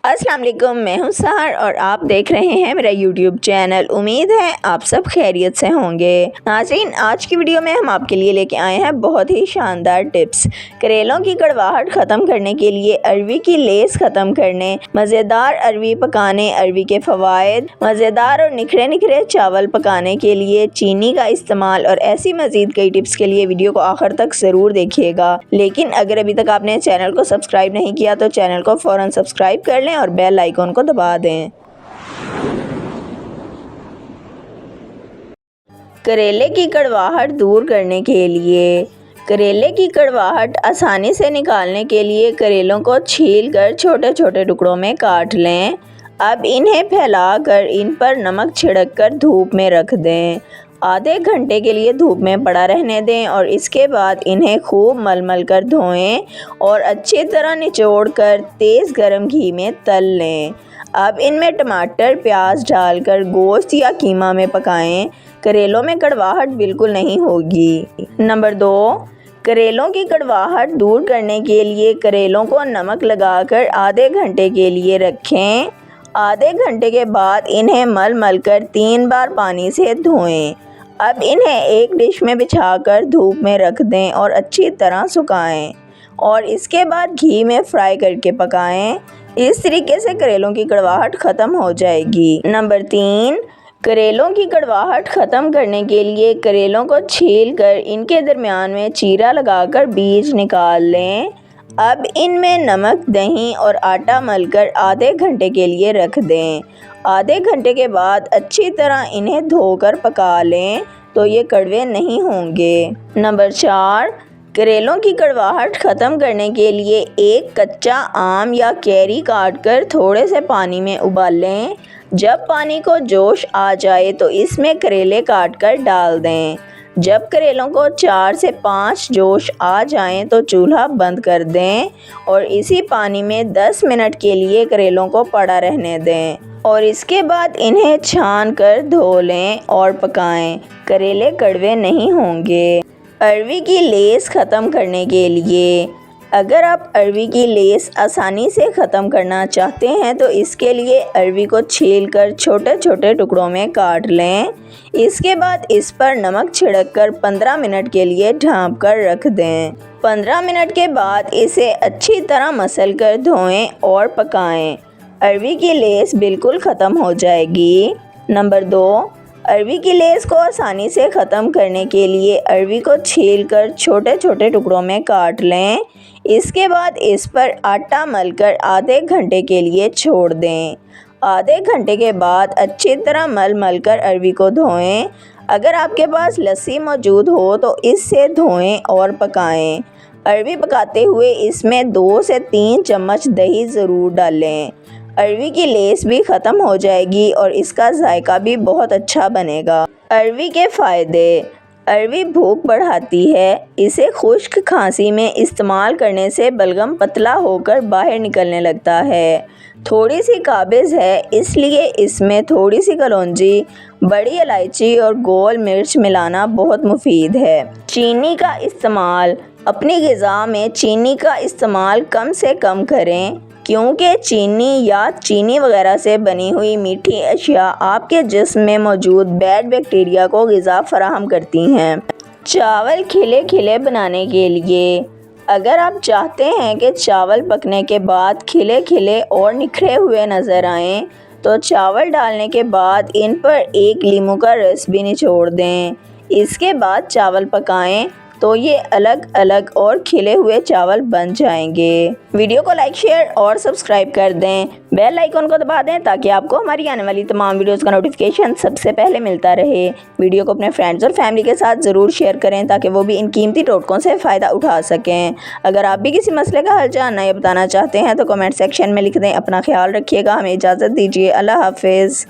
अस्सलाम वालेकुम, मैं हूं सहर और आप देख रहे हैं मेरा यूट्यूब चैनल। उम्मीद है आप सब खैरियत से होंगे। नाज़रीन, आज की वीडियो में हम आपके लिए लेके आए हैं बहुत ही शानदार टिप्स। करेलों की कड़वाहट ख़त्म करने के लिए, अरवी की लेस ख़त्म करने, मज़ेदार अरवी पकाने, अरवी के फ़वाइद, मज़ेदार और निखरे निखरे चावल पकाने के लिए चीनी का इस्तेमाल और ऐसी मज़ीद कई टिप्स के लिए वीडियो को आखिर तक ज़रूर देखिएगा। लेकिन अगर अभी तक आपने चैनल को सब्सक्राइब नहीं किया तो चैनल को फ़ौरन सब्सक्राइब कर लें और बेल आइकन को दबा दें। करेले की कड़वाहट दूर करने के लिए, करेले की कड़वाहट आसानी से निकालने के लिए करेलों को छीलकर छोटे छोटे टुकड़ों में काट लें। अब इन्हें फैलाकर इन पर नमक छिड़ककर धूप में रख दें। आधे घंटे के लिए धूप में पड़ा रहने दें और इसके बाद इन्हें खूब मल कर धोएं और अच्छी तरह निचोड़कर तेज़ गरम घी में तल लें। अब इनमें टमाटर प्याज डालकर गोश्त या कीमा में पकाएं। करेलों में कड़वाहट बिल्कुल नहीं होगी। नंबर 2, करेलों की कड़वाहट दूर करने के लिए करेलों को नमक लगाकर आधे घंटे के लिए रखें। आधे घंटे के बाद इन्हें मल कर 3 बार पानी से धोएं। अब इन्हें एक डिश में बिछाकर धूप में रख दें और अच्छी तरह सुखाएं और इसके बाद घी में फ्राई करके पकाएं। इस तरीके से करेलों की कड़वाहट ख़त्म हो जाएगी। नंबर 3, करेलों की कड़वाहट ख़त्म करने के लिए करेलों को छीलकर इनके दरमियान में चीरा लगाकर बीज निकाल लें। अब इनमें नमक, दही और आटा मलकर आधे घंटे के लिए रख दें। आधे घंटे के बाद अच्छी तरह इन्हें धोकर पका लें तो ये कड़वे नहीं होंगे। नंबर 4, करेलों की कड़वाहट ख़त्म करने के लिए एक कच्चा आम या कैरी काटकर थोड़े से पानी में उबालें। जब पानी को जोश आ जाए तो इसमें करेले काटकर डाल दें। जब करेलों को 4 से 5 जोश आ जाएं तो चूल्हा बंद कर दें और इसी पानी में 10 मिनट के लिए करेलों को पड़ा रहने दें और इसके बाद इन्हें छान कर धो लें और पकाएं। करेले कड़वे नहीं होंगे। अरवी की लेस ख़त्म करने के लिए, अगर आप अरवी की लेस आसानी से ख़त्म करना चाहते हैं तो इसके लिए अरवी को छीलकर छोटे छोटे टुकड़ों में काट लें। इसके बाद इस पर नमक छिड़ककर 15 मिनट के लिए ढाँप कर रख दें। 15 मिनट के बाद इसे अच्छी तरह मसल कर धोएं और पकाएं। अरवी की लेस बिल्कुल ख़त्म हो जाएगी। नंबर 2, अरवी की लेस को आसानी से ख़त्म करने के लिए अरवी को छीलकर छोटे छोटे टुकड़ों में काट लें। इसके बाद इस पर आटा मलकर आधे घंटे के लिए छोड़ दें। आधे घंटे के बाद अच्छी तरह मल कर अरवी को धोएं। अगर आपके पास लस्सी मौजूद हो तो इससे धोएं और पकाएं। अरवी पकाते हुए इसमें 2 से 3 चम्मच दही ज़रूर डालें। अरवी की लेस भी ख़त्म हो जाएगी और इसका जायका भी बहुत अच्छा बनेगा। अरवी के फ़ायदे, अरवी भूख बढ़ाती है। इसे खुश्क खांसी में इस्तेमाल करने से बलगम पतला होकर बाहर निकलने लगता है। थोड़ी सी काबिज़ है, इसलिए इसमें थोड़ी सी कलौंजी, बड़ी इलायची और गोल मिर्च मिलाना बहुत मुफीद है। चीनी का इस्तेमाल, अपनी ग़िज़ा में चीनी का इस्तेमाल कम से कम करें क्योंकि चीनी या चीनी वगैरह से बनी हुई मीठी अशिया आपके जिस्म में मौजूद बैड बैक्टीरिया को ग़िज़ा फराहम करती हैं। चावल खिले खिले बनाने के लिए, अगर आप चाहते हैं कि चावल पकने के बाद खिले खिले और निखरे हुए नज़र आएँ तो चावल डालने के बाद इन पर 1 लीमू का रस भी निचोड़ दें। इसके बाद चावल पकाएं तो ये अलग अलग और खिले हुए चावल बन जाएंगे। वीडियो को लाइक, शेयर और सब्सक्राइब कर दें। बेल आइकन को दबा दें ताकि आपको हमारी आने वाली तमाम वीडियोस का नोटिफिकेशन सबसे पहले मिलता रहे। वीडियो को अपने फ्रेंड्स और फैमिली के साथ ज़रूर शेयर करें ताकि वो भी इन कीमती टोटकों से फ़ायदा उठा सकें। अगर आप भी किसी मसले का हल जानना या बताना चाहते हैं तो कमेंट सेक्शन में लिख दें। अपना ख्याल रखिएगा। हमें इजाज़त दीजिए। अल्लाह हाफिज़।